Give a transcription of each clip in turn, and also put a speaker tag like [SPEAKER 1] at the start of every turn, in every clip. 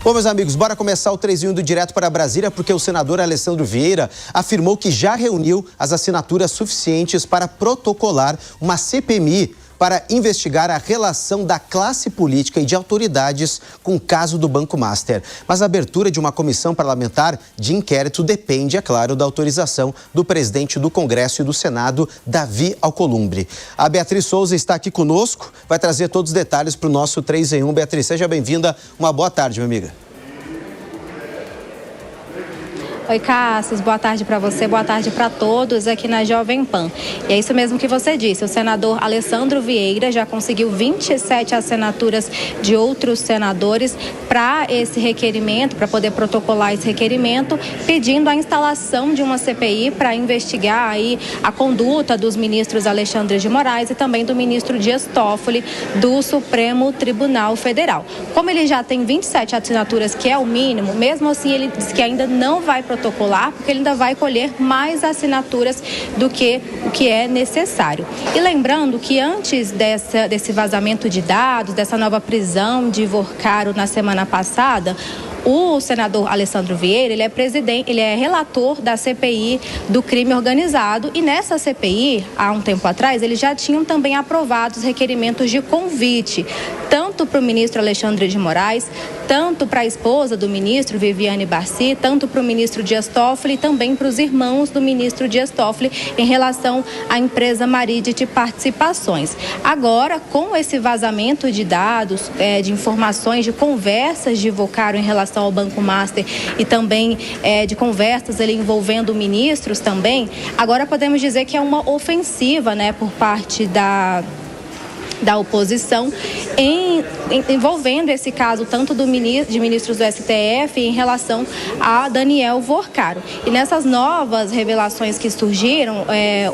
[SPEAKER 1] Bom, meus amigos, bora começar o 3 em 1 do Direto para Brasília, porque o senador Alessandro Vieira afirmou que já reuniu as assinaturas suficientes para protocolar uma CPMI para investigar a relação da classe política e de autoridades com o caso do Banco Master. Mas a abertura de uma comissão parlamentar de inquérito depende, é claro, da autorização do presidente do Congresso e do Senado, Davi Alcolumbre. A Beatriz Souza está aqui conosco, vai trazer todos os detalhes para o nosso 3 em 1. Beatriz, seja bem-vinda. Uma boa tarde, minha amiga.
[SPEAKER 2] Oi, Cassius, boa tarde para você, boa tarde para todos aqui na Jovem Pan. E é isso mesmo que você disse, o senador Alessandro Vieira já conseguiu 27 assinaturas de outros senadores para esse requerimento, para poder protocolar esse requerimento, pedindo a instalação de uma CPI para investigar aí a conduta dos ministros Alexandre de Moraes e também do ministro Dias Toffoli do Supremo Tribunal Federal. Como ele já tem 27 assinaturas, que é o mínimo, mesmo assim ele diz que ainda não vai protocolar, porque ele ainda vai colher mais assinaturas do que o que é necessário. E lembrando que antes desse vazamento de dados, dessa nova prisão de Vorcaro na semana passada, o senador Alessandro Vieira, ele é relator da CPI do crime organizado e nessa CPI, há um tempo atrás, eles já tinham também aprovado os requerimentos de convite, tanto para o ministro Alexandre de Moraes, tanto para a esposa do ministro, Viviane Barci, tanto para o ministro Dias Toffoli e também para os irmãos do ministro Dias Toffoli em relação à empresa Maridit Participações. Agora, com esse vazamento de dados, de informações, de conversas de Vorcaro em relação ao Banco Master e também de conversas ali envolvendo ministros também, agora podemos dizer que é uma ofensiva, né, por parte da oposição envolvendo esse caso tanto de ministros do STF em relação a Daniel Vorcaro. E nessas novas revelações que surgiram,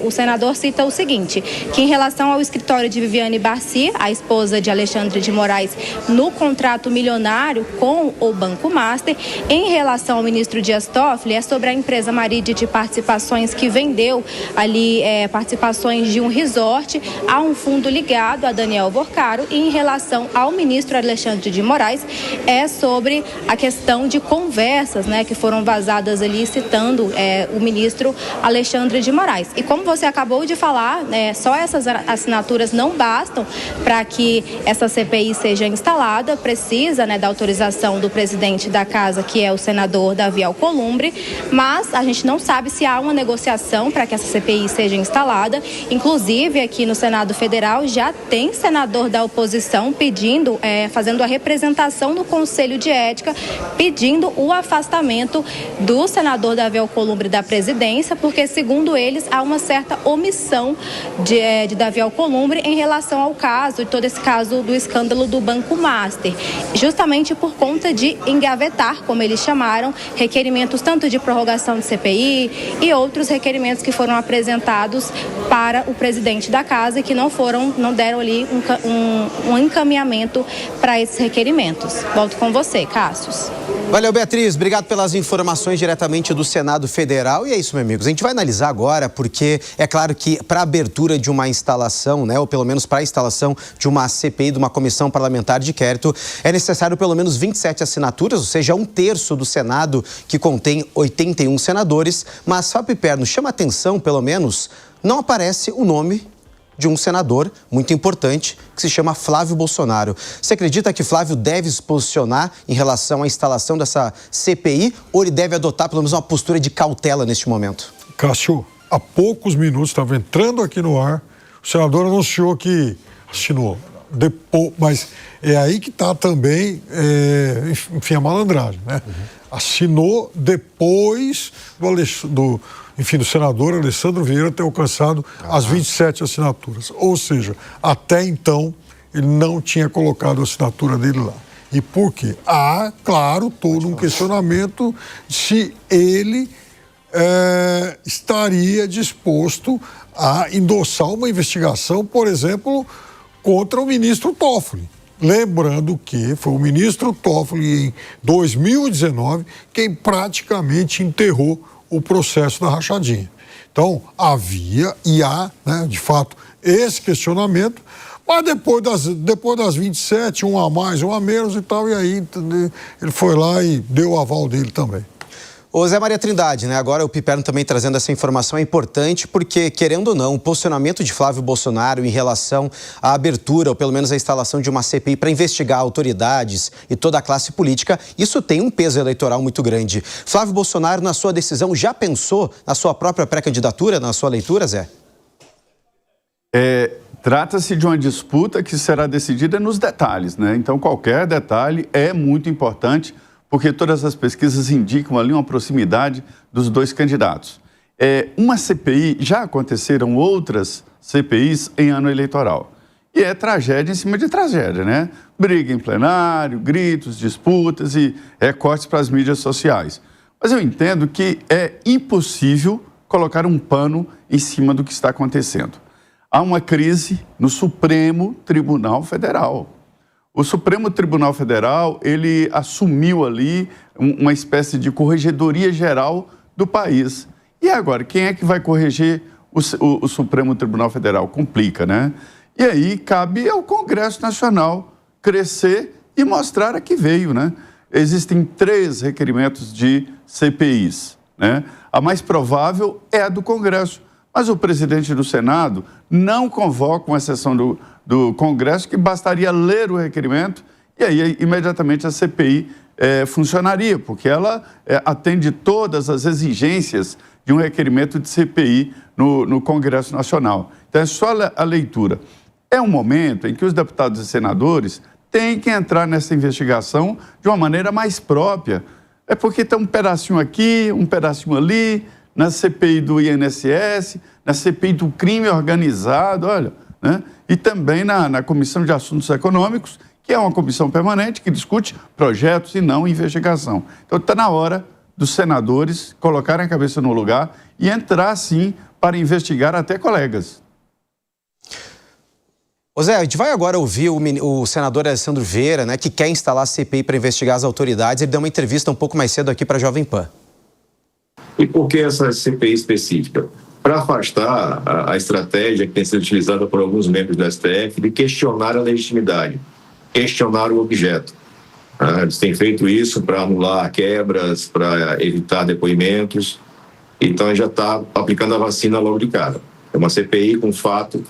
[SPEAKER 2] o senador cita o seguinte, que em relação ao escritório de Viviane Barci, a esposa de Alexandre de Moraes, no contrato milionário com o Banco Master, em relação ao ministro Dias Toffoli, é sobre a empresa Maridit Participações que vendeu ali participações de um resort a um fundo ligado a Daniel Vorcaro, e em relação ao ministro Alexandre de Moraes é sobre a questão de conversas, né, que foram vazadas ali citando o ministro Alexandre de Moraes. E como você acabou de falar, só essas assinaturas não bastam para que essa CPI seja instalada, precisa, né, da autorização do presidente da casa, que é o senador Davi Alcolumbre, mas a gente não sabe se há uma negociação para que essa CPI seja instalada. Inclusive aqui no Senado Federal já tem senador da oposição pedindo, fazendo a representação no Conselho de Ética, pedindo o afastamento do senador Davi Alcolumbre da presidência, porque, segundo eles, há uma certa omissão de Davi Alcolumbre em relação ao caso, e todo esse caso do escândalo do Banco Master, justamente por conta de engavetar, como eles chamaram, requerimentos tanto de prorrogação de CPI e outros requerimentos que foram apresentados para o presidente da casa e que não deram ali um encaminhamento para esses requerimentos. Volto com você, Cassius.
[SPEAKER 1] Valeu, Beatriz. Obrigado pelas informações diretamente do Senado Federal. E é isso, meus amigos. A gente vai analisar agora, porque é claro que para a abertura de uma instalação, né, ou pelo menos para a instalação de uma CPI, de uma comissão parlamentar de inquérito, é necessário pelo menos 27 assinaturas, ou seja, 1/3 do Senado, que contém 81 senadores. Mas, Fábio Perno, chama atenção, pelo menos, não aparece o nome de um senador muito importante que se chama Flávio Bolsonaro. Você acredita que Flávio deve se posicionar em relação à instalação dessa CPI ou ele deve adotar pelo menos uma postura de cautela neste momento?
[SPEAKER 3] Cássio, há poucos minutos, estava entrando aqui no ar, o senador anunciou que assinou. Depois, mas é aí que está também, enfim, a malandragem, né? Assinou depois do senador Alessandro Vieira ter alcançado as 27 assinaturas. Ou seja, até então, ele não tinha colocado a assinatura dele lá. E por quê? Há, claro, todo um questionamento se ele estaria disposto a endossar uma investigação, por exemplo, contra o ministro Toffoli. Lembrando que foi o ministro Toffoli, em 2019, quem praticamente enterrou o processo da rachadinha. Então, havia e há, né, de fato, esse questionamento, Mas depois das 27, um a mais, um a menos e tal, e aí ele foi lá e deu o aval dele também.
[SPEAKER 1] Ô Zé Maria Trindade, né? Agora o Piperno também trazendo essa informação é importante porque, querendo ou não, o posicionamento de Flávio Bolsonaro em relação à abertura, ou pelo menos a instalação de uma CPI para investigar autoridades e toda a classe política, isso tem um peso eleitoral muito grande. Flávio Bolsonaro, na sua decisão, já pensou na sua própria pré-candidatura, na sua leitura, Zé?
[SPEAKER 4] Trata-se de uma disputa que será decidida nos detalhes, né? Então, qualquer detalhe é muito importante, porque todas as pesquisas indicam ali uma proximidade dos dois candidatos. Uma CPI, já aconteceram outras CPIs em ano eleitoral. E é tragédia em cima de tragédia, né? Briga em plenário, gritos, disputas e recortes para as mídias sociais. Mas eu entendo que é impossível colocar um pano em cima do que está acontecendo. Há uma crise no Supremo Tribunal Federal. O Supremo Tribunal Federal, ele assumiu ali uma espécie de corregedoria geral do país. E agora, quem é que vai corrigir o Supremo Tribunal Federal? Complica, né? E aí cabe ao Congresso Nacional crescer e mostrar a que veio, né? Existem 3 requerimentos de CPIs, né? A mais provável é a do Congresso, mas o presidente do Senado não convoca uma sessão do Congresso, que bastaria ler o requerimento e aí imediatamente a CPI funcionaria, porque ela atende todas as exigências de um requerimento de CPI no Congresso Nacional. Então é só a leitura. É um momento em que os deputados e senadores têm que entrar nessa investigação de uma maneira mais própria. É porque tem um pedacinho aqui, um pedacinho ali, na CPI do INSS, na CPI do crime organizado, olha, né? E também na Comissão de Assuntos Econômicos, que é uma comissão permanente que discute projetos e não investigação. Então está na hora dos senadores colocarem a cabeça no lugar e entrar, sim, para investigar até colegas.
[SPEAKER 1] Ô Zé, a gente vai agora ouvir o senador Alessandro Vieira, né, que quer instalar a CPI para investigar as autoridades. Ele deu uma entrevista um pouco mais cedo aqui para a Jovem Pan.
[SPEAKER 5] E por que essa CPI específica? Para afastar a estratégia que tem sido utilizada por alguns membros do STF de questionar a legitimidade, questionar o objeto. Eles têm feito isso para anular quebras, para evitar depoimentos. Então, já está aplicando a vacina logo de cara. É uma CPI com fato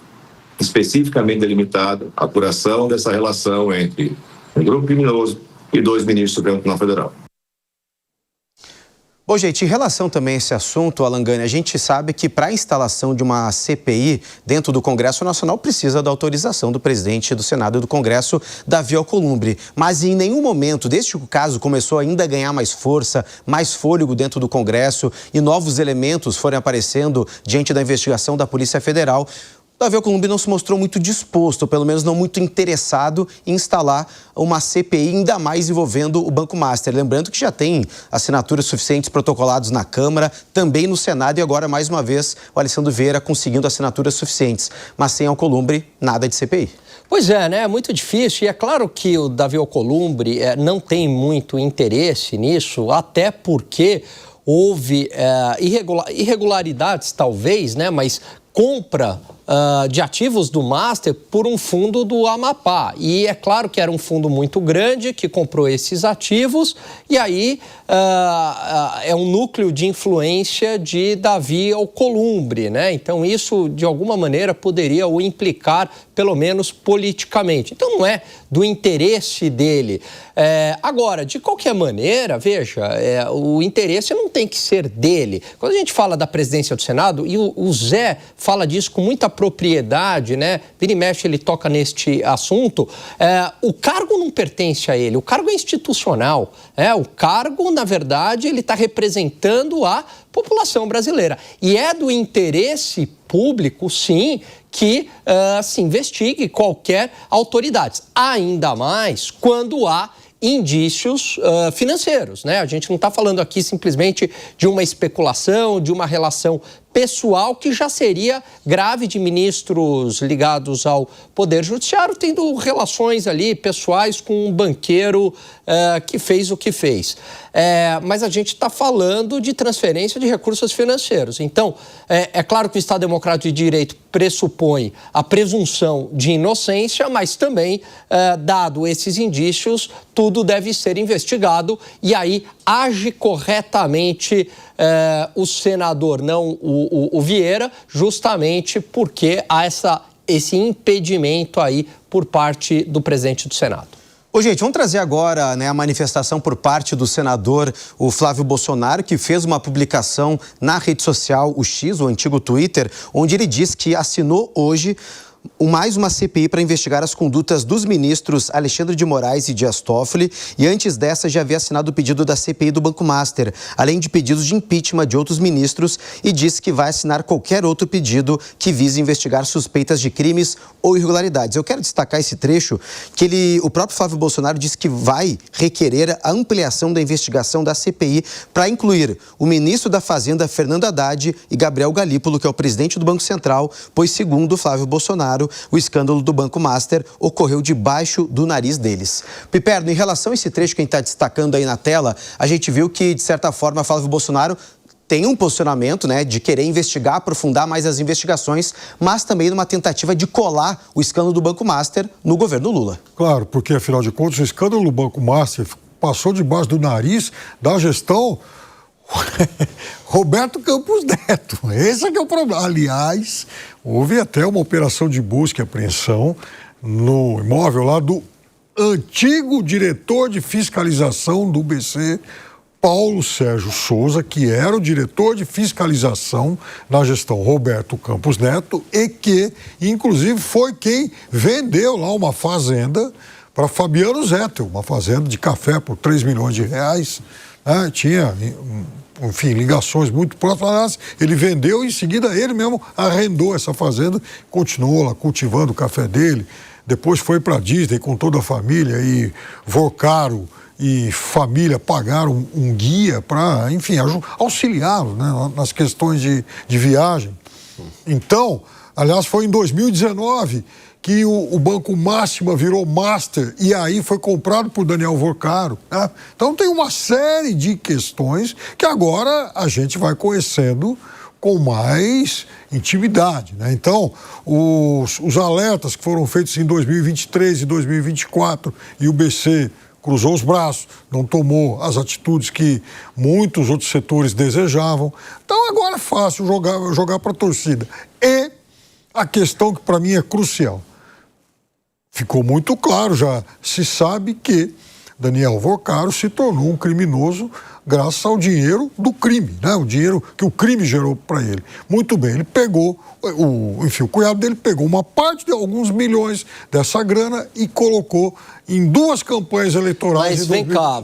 [SPEAKER 5] especificamente delimitado, a apuração dessa relação entre um grupo criminoso e 2 ministros do Supremo Tribunal Federal.
[SPEAKER 1] Bom, gente, em relação também a esse assunto, Alangani, a gente sabe que para a instalação de uma CPI dentro do Congresso Nacional precisa da autorização do presidente do Senado e do Congresso, Davi Alcolumbre. Mas em nenhum momento, desde que o caso começou ainda a ganhar mais força, mais fôlego dentro do Congresso e novos elementos forem aparecendo diante da investigação da Polícia Federal, Davi Alcolumbre não se mostrou muito disposto, ou pelo menos não muito interessado em instalar uma CPI, ainda mais envolvendo o Banco Master. Lembrando que já tem assinaturas suficientes protocolados na Câmara, também no Senado, e agora, mais uma vez, o Alessandro Vieira conseguindo assinaturas suficientes. Mas sem Alcolumbre, nada de CPI.
[SPEAKER 6] Pois é, né? É muito difícil. E é claro que o Davi Alcolumbre não tem muito interesse nisso, até porque houve irregularidades, talvez, né? Mas compra de ativos do Master por um fundo do Amapá. E é claro que era um fundo muito grande que comprou esses ativos e aí é um núcleo de influência de Davi Alcolumbre, né? Então isso, de alguma maneira, poderia o implicar, pelo menos politicamente. Então não é do interesse dele. Agora, de qualquer maneira, veja, o interesse não tem que ser dele. Quando a gente fala da presidência do Senado, e o Zé fala disso com muita propriedade, né? Vira e mexe, ele toca neste assunto. O cargo não pertence a ele, o cargo é institucional. O cargo, na verdade, ele está representando a população brasileira. E é do interesse público, sim, que se investigue qualquer autoridade. Ainda mais quando há indícios financeiros, né? A gente não está falando aqui simplesmente de uma especulação, de uma relação pessoal que já seria grave, de ministros ligados ao Poder Judiciário, tendo relações ali pessoais com um banqueiro que fez o que fez. Mas a gente está falando de transferência de recursos financeiros. Então, é claro que o Estado Democrático de Direito pressupõe a presunção de inocência, mas também, dado esses indícios, tudo deve ser investigado e aí age corretamente o senador, não o Vieira, justamente porque há esse impedimento aí por parte do presidente do Senado.
[SPEAKER 1] Ô, gente, vamos trazer agora, a manifestação por parte do senador, o Flávio Bolsonaro, que fez uma publicação na rede social, o X, o antigo Twitter, onde ele diz que assinou hoje mais uma CPI para investigar as condutas dos ministros Alexandre de Moraes e Dias Toffoli, e antes dessa já havia assinado o pedido da CPI do Banco Master, além de pedidos de impeachment de outros ministros, e disse que vai assinar qualquer outro pedido que vise investigar suspeitas de crimes ou irregularidades. Eu quero destacar esse trecho que o próprio Flávio Bolsonaro disse que vai requerer a ampliação da investigação da CPI para incluir o ministro da Fazenda, Fernando Haddad, e Gabriel Galípolo, que é o presidente do Banco Central, pois, segundo Flávio Bolsonaro, o escândalo do Banco Master ocorreu debaixo do nariz deles. Piperno, em relação a esse trecho que a gente está destacando aí na tela, a gente viu que, de certa forma, Flávio Bolsonaro tem um posicionamento, de querer investigar, aprofundar mais as investigações, mas também numa tentativa de colar o escândalo do Banco Master no governo Lula.
[SPEAKER 3] Claro, porque, afinal de contas, o escândalo do Banco Master passou debaixo do nariz da gestão Roberto Campos Neto. Esse é que é o problema. Aliás, houve até uma operação de busca e apreensão no imóvel lá do antigo diretor de fiscalização do BC, Paulo Sérgio Souza, que era o diretor de fiscalização na gestão Roberto Campos Neto e que, inclusive, foi quem vendeu lá uma fazenda para Fabiano Zettel, uma fazenda de café por 3 milhões de reais. Tinha, enfim, ligações muito próximas. Ele vendeu e, em seguida, ele mesmo arrendou essa fazenda, continuou lá cultivando o café dele. Depois foi para a Disney com toda a família e Vocaro e família pagaram um guia para, enfim, auxiliá-lo, nas questões de viagem. Então, aliás, foi em 2019 que o Banco Máxima virou Master e aí foi comprado por Daniel Vocaro. Então tem uma série de questões que agora a gente vai conhecendo com mais intimidade. Então, os alertas que foram feitos em 2023 e 2024 e o BC cruzou os braços, não tomou as atitudes que muitos outros setores desejavam. Então agora é fácil jogar para a torcida. E a questão que para mim é crucial. Ficou muito claro, já se sabe que Daniel Vocaro se tornou um criminoso graças ao dinheiro do crime, o dinheiro que o crime gerou para ele. Muito bem, ele pegou, o cunhado dele pegou uma parte de alguns milhões dessa grana e colocou em 2 campanhas eleitorais.
[SPEAKER 6] Mas vem cá,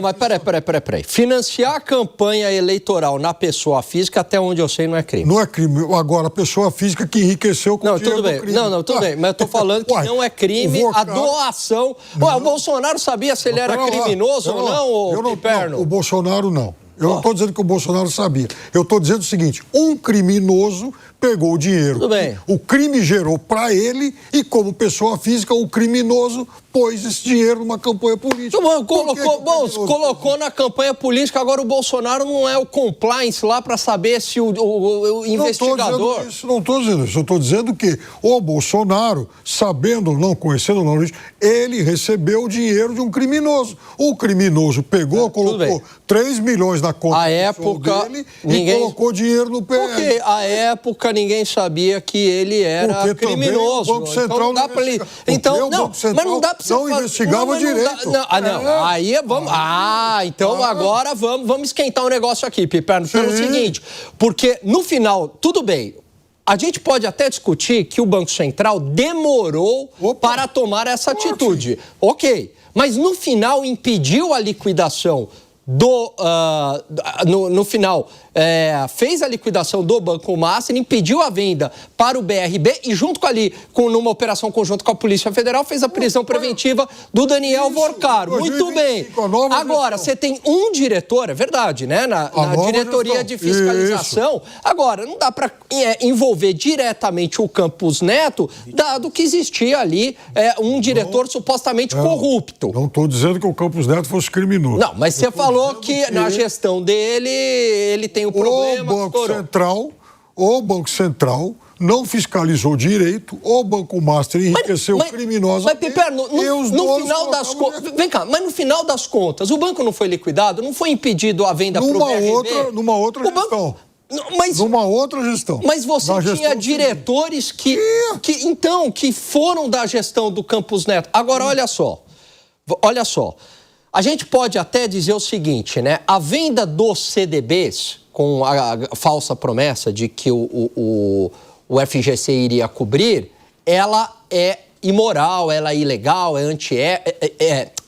[SPEAKER 6] mas peraí. Financiar a campanha eleitoral na pessoa física, até onde eu sei, não é crime.
[SPEAKER 3] Não é crime. Agora, a pessoa física que enriqueceu com o dinheiro do crime.
[SPEAKER 6] Tudo bem, mas eu tô falando que não é crime a doação. O Bolsonaro sabia se ele era criminoso ou não, Piperno?
[SPEAKER 3] O Bolsonaro não. Eu não estou dizendo que o Bolsonaro sabia. Eu estou dizendo o seguinte, um criminoso pegou o dinheiro.
[SPEAKER 6] Tudo bem.
[SPEAKER 3] O crime gerou para ele e, como pessoa física, o criminoso pôs esse dinheiro numa campanha política.
[SPEAKER 6] Colocou na campanha política, agora o Bolsonaro não é o compliance lá para saber se o investigador...
[SPEAKER 3] Não estou dizendo isso. Eu estou dizendo que o Bolsonaro, sabendo ou não, conhecendo ou não, ele recebeu o dinheiro de um criminoso. O criminoso pegou, colocou 3 milhões na conta dele e colocou dinheiro no PL.
[SPEAKER 6] Porque à época ninguém sabia que ele era criminoso.
[SPEAKER 3] O Banco Central
[SPEAKER 6] mas não dá para
[SPEAKER 3] não investigava direito.
[SPEAKER 6] Aí vamos. Então agora vamos esquentar o negócio aqui, Piperno, pelo seguinte, porque no final, tudo bem. A gente pode até discutir que o Banco Central demorou para tomar essa atitude. Ok. Mas no final impediu a liquidação no final, fez a liquidação do Banco Master, impediu a venda para o BRB e junto numa operação conjunta com a Polícia Federal, fez a prisão preventiva do Daniel Vorcaro. Muito bem. Agora, você tem um diretor, é verdade, né? Na diretoria de fiscalização. Agora, não dá para envolver diretamente o Campos Neto, dado que existia ali um diretor supostamente corrupto.
[SPEAKER 3] Não estou dizendo que o Campos Neto fosse criminoso.
[SPEAKER 6] Não, mas você falou que na gestão dele, ele tem o problema...
[SPEAKER 3] O Banco Central não fiscalizou direito, o Banco Master enriqueceu criminosos.
[SPEAKER 6] Mas, Piperno, no final das contas... Vem cá, mas no final das contas, o banco não foi liquidado? Não foi impedido a venda para o BRB?
[SPEAKER 3] Numa outra gestão. Numa outra gestão.
[SPEAKER 6] Mas você tinha diretores que foram da gestão do Campos Neto. Agora, olha só. A gente pode até dizer o seguinte, né? A venda dos CDBs, com a falsa promessa de que o FGC iria cobrir, ela é imoral, ela é ilegal,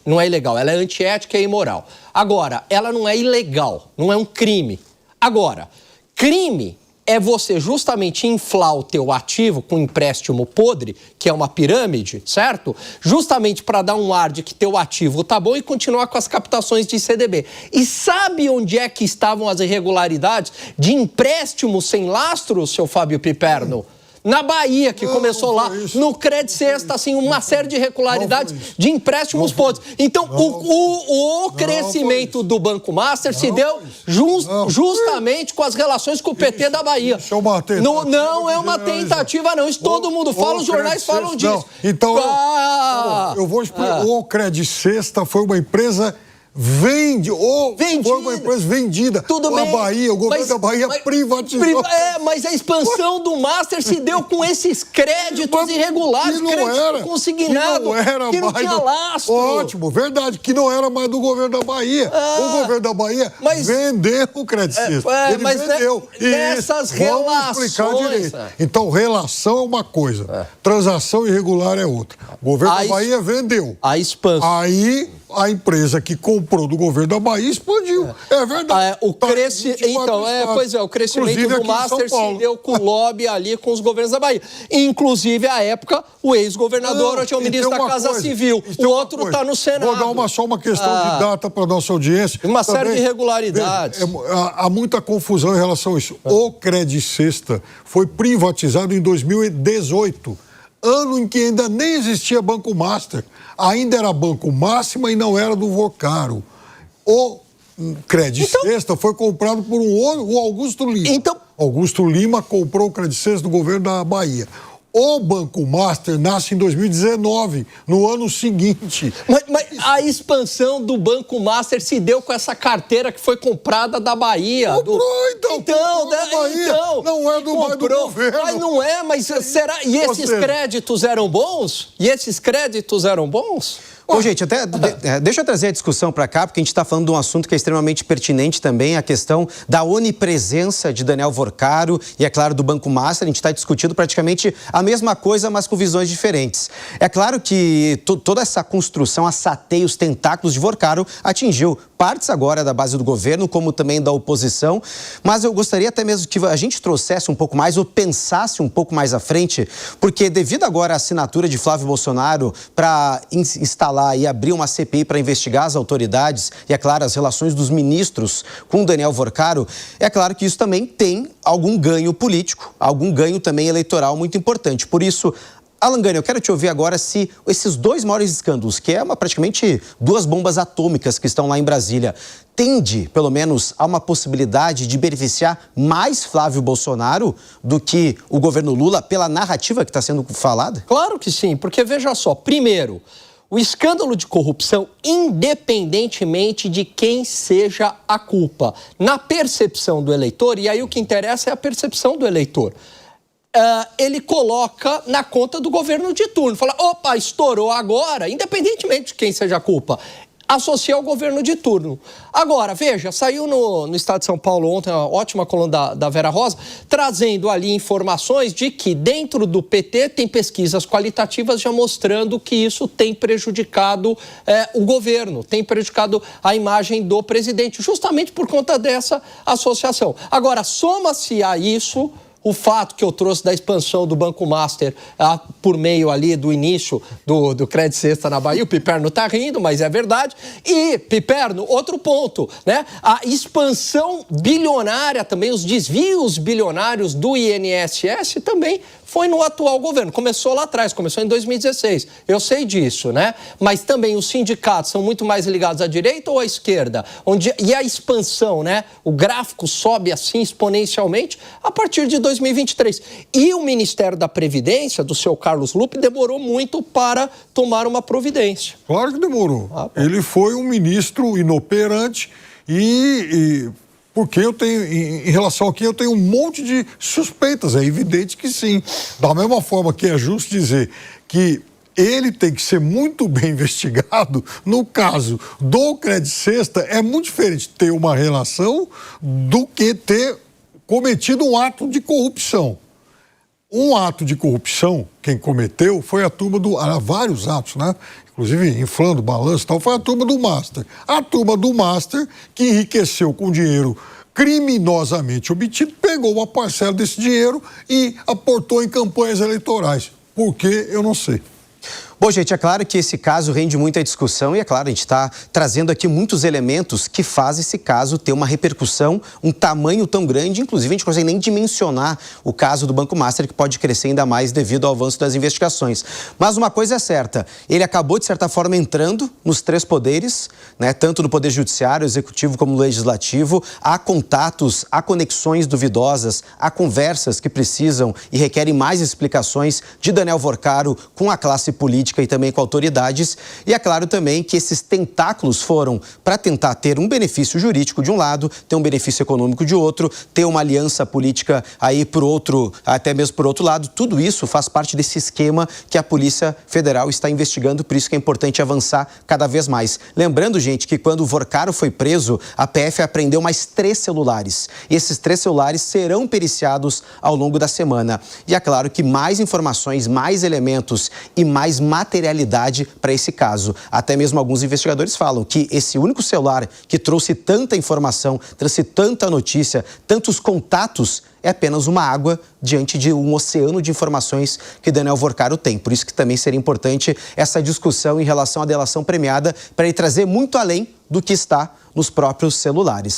[SPEAKER 6] não é ilegal, ela é antiética e imoral. Agora, ela não é ilegal, não é um crime. Agora, crime é você justamente inflar o teu ativo com empréstimo podre, que é uma pirâmide, certo? Justamente para dar um ar de que teu ativo tá bom e continuar com as captações de CDB. E sabe onde é que estavam as irregularidades de empréstimo sem lastro, seu Fábio Piperno? Na Bahia, que começou lá, no Credit Sexta, assim, uma série de irregularidades de empréstimos podres. Então, o crescimento do Banco Master se deu justamente com as relações com o PT da Bahia.
[SPEAKER 3] Isso é uma tentativa.
[SPEAKER 6] Não é uma tentativa, não. Isso todo mundo fala, os jornais falam disso.
[SPEAKER 3] Então, eu vou explicar. O Credit Sexta foi uma empresa... Foi uma empresa vendida.
[SPEAKER 6] Tudo bem.
[SPEAKER 3] O governo da Bahia privatizou.
[SPEAKER 6] Mas a expansão do Master se deu com esses créditos irregulares, créditos consignados, que não tinha lastro.
[SPEAKER 3] Ótimo, verdade, que não era mais do governo da Bahia. O governo da Bahia vendeu o Credit Sexta. Ele vendeu.
[SPEAKER 6] Nessas relações...
[SPEAKER 3] Vamos explicar direito. Então, relação é uma coisa, transação irregular é outra. O governo da Bahia vendeu.
[SPEAKER 6] A expansão.
[SPEAKER 3] Aí... A empresa que comprou do governo da Bahia expandiu. É verdade.
[SPEAKER 6] O crescimento do Master se deu com o lobby ali com os governos da Bahia. Inclusive, à época, o ex-governador, hoje é o ministro da Casa Civil. O outro está no Senado.
[SPEAKER 3] Vou dar só uma questão de data para a nossa audiência.
[SPEAKER 6] Uma série de irregularidades.
[SPEAKER 3] Há muita confusão em relação a isso. O Credit Sexta foi privatizado em 2018. Ano em que ainda nem existia Banco Master. Ainda era Banco Máxima e não era do Vorcaro. O Credit Sexta foi comprado por o Augusto Lima. Augusto Lima comprou o Credit Sexta do governo da Bahia. O Banco Master nasce em 2019, no ano seguinte.
[SPEAKER 6] Mas a expansão do Banco Master se deu com essa carteira que foi comprada da Bahia.
[SPEAKER 3] Então, não é do governo.
[SPEAKER 6] Mas não é, mas será? E esses créditos eram bons?
[SPEAKER 1] Bom, gente, deixa eu trazer a discussão para cá, porque a gente está falando de um assunto que é extremamente pertinente também, a questão da onipresença de Daniel Vorcaro e, é claro, do Banco Master. A gente está discutindo praticamente a mesma coisa, mas com visões diferentes. É claro que toda essa construção, a sateia, os tentáculos de Vorcaro atingiu partes agora da base do governo, como também da oposição, mas eu gostaria até mesmo que a gente trouxesse um pouco mais ou pensasse um pouco mais à frente, porque devido agora à assinatura de Flávio Bolsonaro para instalar e abrir uma CPI para investigar as autoridades e, é claro, as relações dos ministros com Daniel Vorcaro, é claro que isso também tem algum ganho político, algum ganho também eleitoral muito importante. Por isso, Alan Gani, eu quero te ouvir agora se esses dois maiores escândalos, que é praticamente duas bombas atômicas que estão lá em Brasília, tende, pelo menos, a uma possibilidade de beneficiar mais Flávio Bolsonaro do que o governo Lula pela narrativa que está sendo falada?
[SPEAKER 6] Claro que sim, porque veja só, primeiro, o escândalo de corrupção, independentemente de quem seja a culpa, na percepção do eleitor, e aí o que interessa é a percepção do eleitor, ele coloca na conta do governo de turno. Fala, opa, estourou agora, independentemente de quem seja a culpa. associa ao governo de turno. Agora, veja, saiu no Estado de São Paulo ontem uma ótima coluna da Vera Rosa, trazendo ali informações de que dentro do PT tem pesquisas qualitativas já mostrando que isso tem prejudicado o governo, tem prejudicado a imagem do presidente, justamente por conta dessa associação. Agora, soma-se a isso o fato que eu trouxe da expansão do Banco Master por meio ali do início do Crédito Sexta na Bahia. O Piperno está rindo, mas é verdade. E, Piperno, outro ponto, né? A expansão bilionária também, os desvios bilionários do INSS também foi no atual governo. Começou lá atrás, começou em 2016. Eu sei disso, né? Mas também os sindicatos são muito mais ligados à direita ou à esquerda? E a expansão, né? O gráfico sobe assim exponencialmente a partir de 2023. E o Ministério da Previdência, do seu Carlos Lupe, demorou muito para tomar uma providência.
[SPEAKER 3] Claro que demorou. Ele foi um ministro inoperante porque eu tenho, em relação aqui, eu tenho um monte de suspeitas. É evidente que sim. Da mesma forma que é justo dizer que ele tem que ser muito bem investigado, no caso do Crédito Sexta, é muito diferente ter uma relação do que ter cometido um ato de corrupção. Um ato de corrupção, quem cometeu, foi a turma há vários atos, né? Inclusive inflando balanço e tal, foi a turma do Master. A turma do Master, que enriqueceu com dinheiro criminosamente obtido, pegou uma parcela desse dinheiro e aportou em campanhas eleitorais. Por quê? Eu não sei.
[SPEAKER 1] Bom, gente, é claro que esse caso rende muita discussão e, é claro, a gente está trazendo aqui muitos elementos que fazem esse caso ter uma repercussão, um tamanho tão grande, inclusive a gente não consegue nem dimensionar o caso do Banco Master, que pode crescer ainda mais devido ao avanço das investigações. Mas uma coisa é certa, ele acabou, de certa forma, entrando nos três poderes, né, tanto no Poder Judiciário, Executivo como no Legislativo. Há contatos, há conexões duvidosas, há conversas que precisam e requerem mais explicações de Daniel Vorcaro com a classe política e também com autoridades. E é claro também que esses tentáculos foram para tentar ter um benefício jurídico de um lado, ter um benefício econômico de outro, ter uma aliança política aí por outro, até mesmo por outro lado. Tudo isso faz parte desse esquema que a Polícia Federal está investigando, por isso que é importante avançar cada vez mais. Lembrando, gente, que quando o Vorcaro foi preso, a PF apreendeu mais 3 celulares. E esses 3 celulares serão periciados ao longo da semana. E é claro que mais informações, mais elementos e mais materialidade para esse caso. Até mesmo alguns investigadores falam que esse único celular que trouxe tanta informação, trouxe tanta notícia, tantos contatos, é apenas uma água diante de um oceano de informações que Daniel Vorcaro tem. Por isso que também seria importante essa discussão em relação à delação premiada para ele trazer muito além do que está nos próprios celulares.